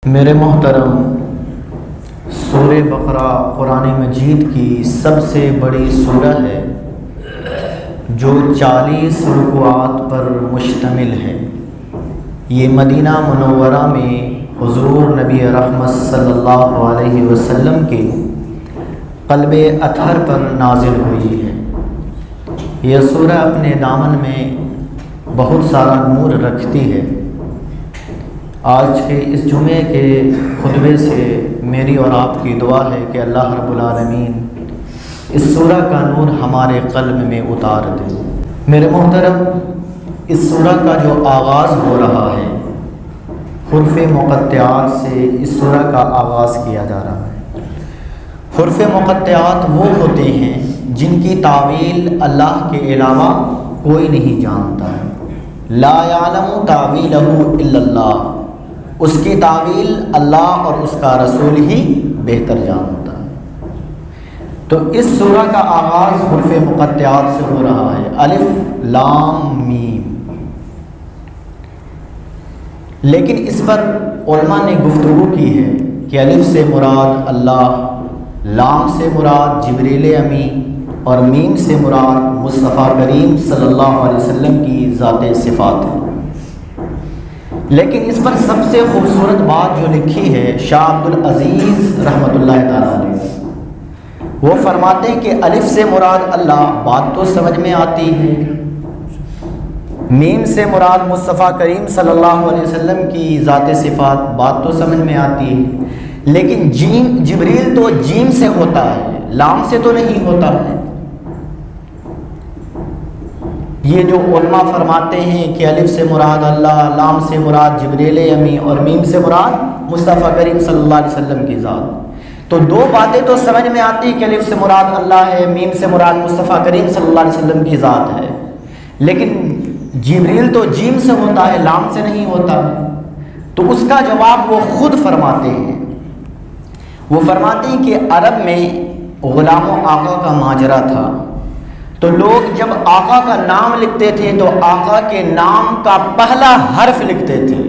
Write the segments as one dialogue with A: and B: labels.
A: میرے محترم، سورہ بقرہ قرآن مجید کی سب سے بڑی سورہ ہے جو 40 رکوعات پر مشتمل ہے۔ یہ مدینہ منورہ میں حضور نبی رحمت صلی اللہ علیہ وسلم کے قلب اطہر پر نازل ہوئی ہے۔ یہ سورہ اپنے دامن میں بہت سارا نور رکھتی ہے۔ آج کے اس جمعے کے خطبے سے میری اور آپ کی دعا ہے کہ اللہ رب العالمین اس سورہ کا نور ہمارے قلب میں اتار دے۔ میرے محترم، اس سورہ کا جو آغاز ہو رہا ہے حروف مقطعات سے اس سورہ کا آغاز کیا جا رہا ہے۔ حروف مقطعات وہ ہوتے ہیں جن کی تعویل اللہ کے علاوہ کوئی نہیں جانتا ہے۔ لا یعلم تعویلہ الا اللہ، اس کی تعویل اللہ اور اس کا رسول ہی بہتر جانتا ہے۔ تو اس سورہ کا آغاز حروف مقطعات سے ہو رہا ہے، الف لام میم۔ لیکن اس پر علماء نے گفتگو کی ہے کہ الف سے مراد اللہ، لام سے مراد جبریل امی اور میم سے مراد مصطفیٰ کریم صلی اللہ علیہ وسلم کی ذات صفات ہے۔ لیکن اس پر سب سے خوبصورت بات جو لکھی ہے شاہ عبدالعزیز رحمۃ اللہ تعالیٰ علیہ، وہ فرماتے ہیں کہ الف سے مراد اللہ، بات تو سمجھ میں آتی ہے، میم سے مراد مصطفیٰ کریم صلی اللہ علیہ وسلم کی ذات صفات، بات تو سمجھ میں آتی ہے، لیکن جبریل تو جیم سے ہوتا ہے، لام سے تو نہیں ہوتا ہے۔ یہ جو علماء فرماتے ہیں کہ الف سے مراد اللہ، لام سے مراد جبریل امی اور میم سے مراد مصطفیٰ کریم صلی اللہ علیہ وسلم کی ذات، تو دو باتیں تو سمجھ میں آتی کہ الف سے مراد اللہ ہے، میم سے مراد مصطفیٰ کریم صلی اللہ علیہ وسلم کی ذات ہے، لیکن جبریل تو جیم سے ہوتا ہے، لام سے نہیں ہوتا ہے۔ تو اس کا جواب وہ خود فرماتے ہیں، وہ فرماتے ہیں کہ عرب میں غلام و آقا کا ماجرا تھا، تو لوگ جب آقا کا نام لکھتے تھے تو آقا کے نام کا پہلا حرف لکھتے تھے،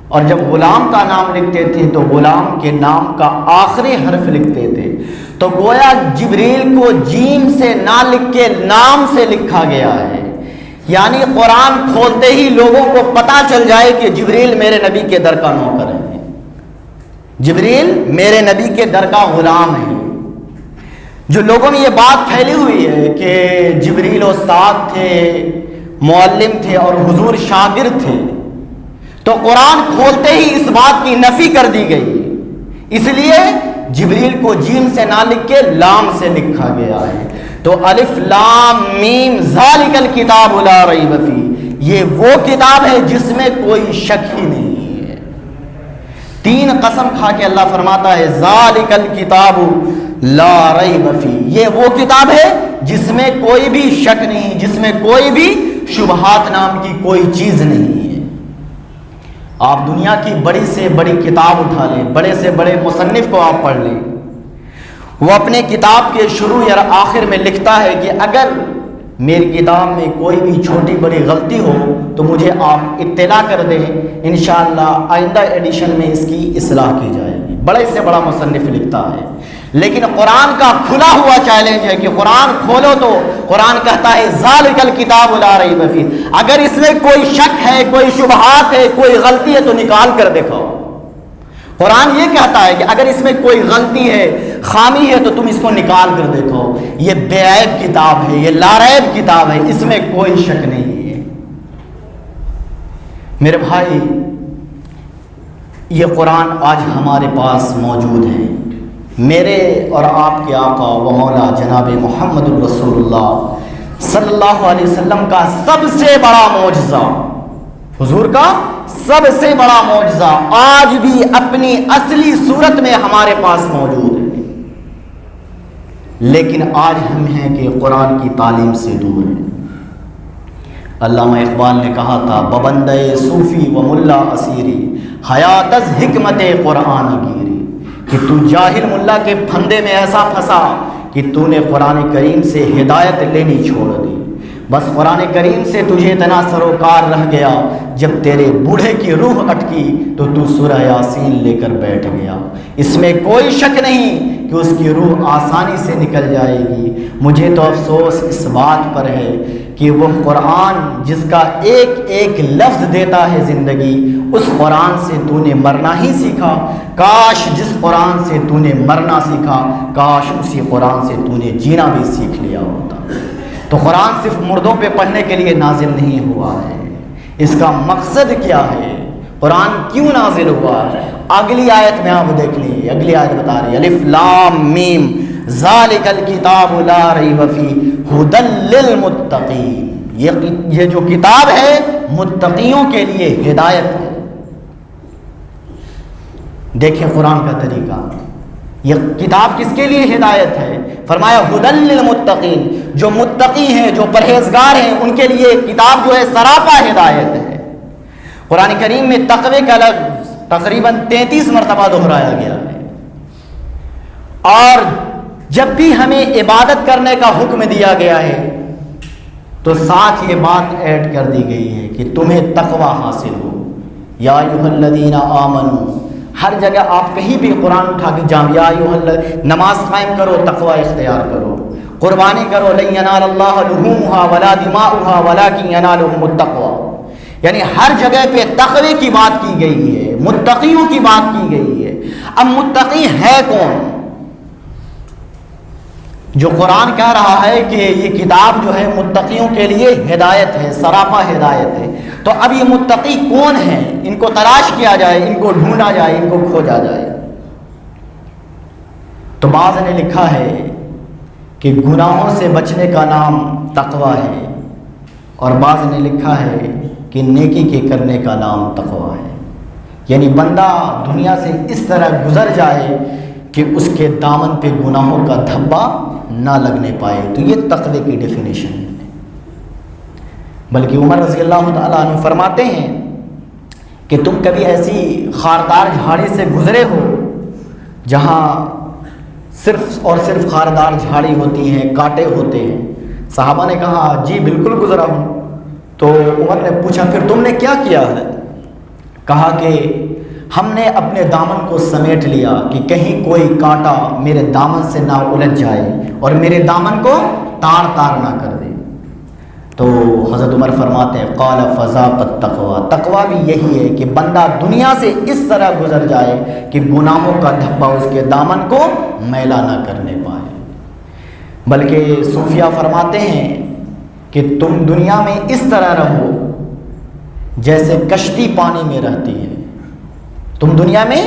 A: اور جب غلام کا نام لکھتے تھے تو غلام کے نام کا آخری حرف لکھتے تھے۔ تو گویا جبریل کو جیم سے نہ لکھ کے نام سے لکھا گیا ہے، یعنی قرآن کھولتے ہی لوگوں کو پتہ چل جائے کہ جبریل میرے نبی کے در کا نوکر ہے، جبریل میرے نبی کے در کا غلام ہے۔ جو لوگوں میں یہ بات پھیلی ہوئی ہے کہ جبریل استاد تھے، معلم تھے اور حضور شاگرد تھے، تو قرآن کھولتے ہی اس بات کی نفی کر دی گئی، اس لیے جبریل کو جیم سے نہ لکھ کے لام سے لکھا گیا ہے۔ تو الف لام میم ذالک الکتاب لا ریب فیہ، یہ وہ کتاب ہے جس میں کوئی شک ہی نہیں ہے۔ تین قسم کھا کے اللہ فرماتا ہے ذالک الکتاب لا ریب فیہ، یہ وہ کتاب ہے جس میں کوئی بھی شک نہیں، جس میں کوئی بھی شبہات نام کی کوئی چیز نہیں ہے۔ آپ دنیا کی بڑی سے بڑی کتاب اٹھا لیں، بڑے سے بڑے مصنف کو آپ پڑھ لیں، وہ اپنے کتاب کے شروع یا آخر میں لکھتا ہے کہ اگر میری کتاب میں کوئی بھی چھوٹی بڑی غلطی ہو تو مجھے آپ اطلاع کر دیں، انشاءاللہ آئندہ ایڈیشن میں اس کی اصلاح کی جائے گی۔ بڑے سے بڑا مصنف لکھتا ہے، لیکن قرآن کا کھلا ہوا چیلنج ہے کہ قرآن کھولو تو قرآن کہتا ہے ذالک الکتاب لا ریب فیہ، اگر اس میں کوئی شک ہے، کوئی شبہات ہے، کوئی غلطی ہے تو نکال کر دکھاؤ۔ قرآن یہ کہتا ہے کہ اگر اس میں کوئی غلطی ہے، خامی ہے تو تم اس کو نکال کر دیکھو، یہ بے عیب کتاب ہے، یہ لا ریب کتاب ہے، اس میں کوئی شک نہیں ہے۔ میرے بھائی، یہ قرآن آج ہمارے پاس موجود ہے۔ میرے اور آپ کے آقا و مولا جناب محمد الرسول اللہ صلی اللہ علیہ وسلم کا سب سے بڑا معجزہ، حضور کا سب سے بڑا معجزہ آج بھی اپنی اصلی صورت میں ہمارے پاس موجود ہے، لیکن آج ہم ہیں کہ قرآن کی تعلیم سے دور ہیں۔ علامہ اقبال نے کہا تھا ببندے صوفی و ملا اسیری حیات از حکمت قرآن گیری، کہ تو جاہل ملا کے پھندے میں ایسا پھنسا کہ تو نے قرآن کریم سے ہدایت لینی چھوڑ دی، بس قرآن کریم سے تجھے اتنا سروکار رہ گیا جب تیرے بوڑھے کی روح اٹکی تو تو سورہ یاسین لے کر بیٹھ گیا۔ اس میں کوئی شک نہیں کہ اس کی روح آسانی سے نکل جائے گی۔ مجھے تو افسوس اس بات پر ہے کہ وہ قرآن جس کا ایک ایک لفظ دیتا ہے زندگی، اس قرآن سے تو نے مرنا ہی سیکھا۔ کاش جس قرآن سے تو نے مرنا سیکھا، کاش اسی قرآن سے تو نے جینا بھی سیکھ لیا ہوتا۔ تو قرآن صرف مردوں پہ پڑھنے کے لیے نازل نہیں ہوا ہے، اس کا مقصد کیا ہے، قرآن کیوں نازل ہوا ہے؟ اگلی آیت میں آپ دیکھ لیجیے، اگلی آیت بتا رہی ہے الف لام میم ذالک الکتاب لا ریب فیہ ھدی للمتقین، یہ جو کتاب ہے متقیوں کے لیے ہدایت ہے۔ دیکھیں قرآن کا طریقہ، یہ کتاب کس کے لیے ہدایت ہے؟ فرمایا ھدی للمتقین، جو متقی ہیں، جو پرہیزگار ہیں، ان کے لیے کتاب جو ہے سراپا ہدایت ہے۔ قرآن کریم میں تقوی کا لفظ تقریباً 33 مرتبہ دہرایا گیا ہے، اور جب بھی ہمیں عبادت کرنے کا حکم دیا گیا ہے تو ساتھ یہ بات ایڈ کر دی گئی ہے کہ تمہیں تقوی حاصل ہو۔ یا ایھا الذین آمنوا، ہر جگہ آپ کہیں بھی قرآن اٹھا کے جام، یا نماز قائم کرو، تقوی اختیار کرو، قربانی کرو، لن ینال اللہ لحومها ولا دماؤها ولکن ینالهم التقوی، یعنی ہر جگہ پہ تقوی کی بات کی گئی ہے، متقیوں کی بات کی گئی ہے۔ اب متقی ہے کون؟ جو قرآن کہہ رہا ہے کہ یہ کتاب جو ہے متقیوں کے لیے ہدایت ہے، سراپا ہدایت ہے، تو اب یہ متقی کون ہیں؟ ان کو تلاش کیا جائے، ان کو ڈھونڈا جائے، ان کو کھوجا جائے۔ تو بعض نے لکھا ہے کہ گناہوں سے بچنے کا نام تقوی ہے، اور بعض نے لکھا ہے کہ نیکی کے کرنے کا نام تقوی ہے، یعنی بندہ دنیا سے اس طرح گزر جائے کہ اس کے دامن پہ گناہوں کا دھبا نہ لگنے پائے، تو یہ تقوی کی ڈیفینیشن ہے۔ بلکہ عمر رضی اللہ تعالیٰ عنہ فرماتے ہیں کہ تم کبھی ایسی خاردار جھاڑی سے گزرے ہو جہاں صرف اور صرف خاردار جھاڑی ہوتی ہیں، کانٹے ہوتے ہیں؟ صحابہ نے کہا جی بالکل گزرا ہوں۔ تو عمر نے پوچھا پھر تم نے کیا کیا ہے؟ کہا کہ ہم نے اپنے دامن کو سمیٹ لیا کہ کہیں کوئی کانٹا میرے دامن سے نہ الجھ جائے اور میرے دامن کو تار تار نہ کر دے۔ تو حضرت عمر فرماتے ہیں قال فذاقت تقوی، تقوی بھی یہی ہے کہ بندہ دنیا سے اس طرح گزر جائے کہ گناہوں کا دھبا اس کے دامن کو میلا نہ کرنے پائے۔ بلکہ صوفیہ فرماتے ہیں کہ تم دنیا میں اس طرح رہو جیسے کشتی پانی میں رہتی ہے، تم دنیا میں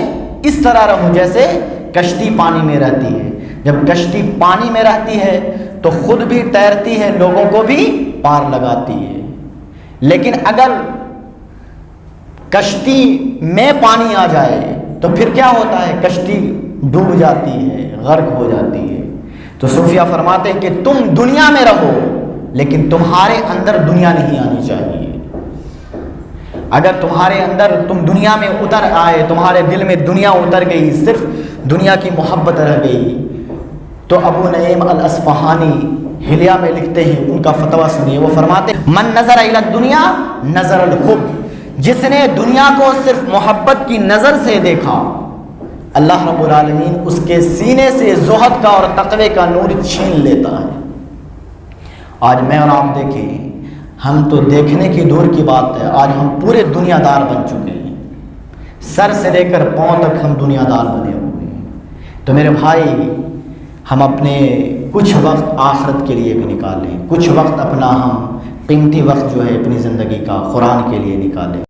A: اس طرح رہو جیسے کشتی پانی میں رہتی ہے۔ جب کشتی پانی میں رہتی ہے تو خود بھی تیرتی ہے، لوگوں کو بھی پار لگاتی ہے، لیکن اگر کشتی میں پانی آ جائے تو پھر کیا ہوتا ہے؟ کشتی ڈوب جاتی ہے، غرق ہو جاتی ہے۔ تو صوفیہ فرماتے ہیں کہ تم دنیا میں رہو لیکن تمہارے اندر دنیا نہیں آنی چاہیے۔ اگر تمہارے اندر تم دنیا میں اتر آئے، تمہارے دل میں دنیا اتر گئی، صرف دنیا کی محبت رہ گئی، تو ابو نعیم الاصفہانی حلیہ میں لکھتے ہیں، ان کا فتویٰ سنیے، وہ فرماتے ہیں من نظر الی الدنیا نظر الحب، جس نے دنیا کو صرف محبت کی نظر سے دیکھا، اللہ رب العالمین اس کے سینے سے زہد کا اور تقوی کا نور چھین لیتا ہے۔ آج میں اور آپ دیکھیں، ہم تو دیکھنے کی دور کی بات ہے، آج ہم پورے دنیا دار بن چکے ہیں، سر سے لے کر پاؤں تک ہم دنیا دار بنے ہوئے ہیں۔ تو میرے بھائی، ہم اپنے کچھ وقت آخرت کے لیے بھی نکالیں، کچھ وقت اپنا ہم قیمتی وقت جو ہے اپنی زندگی کا قرآن کے لیے نکالیں۔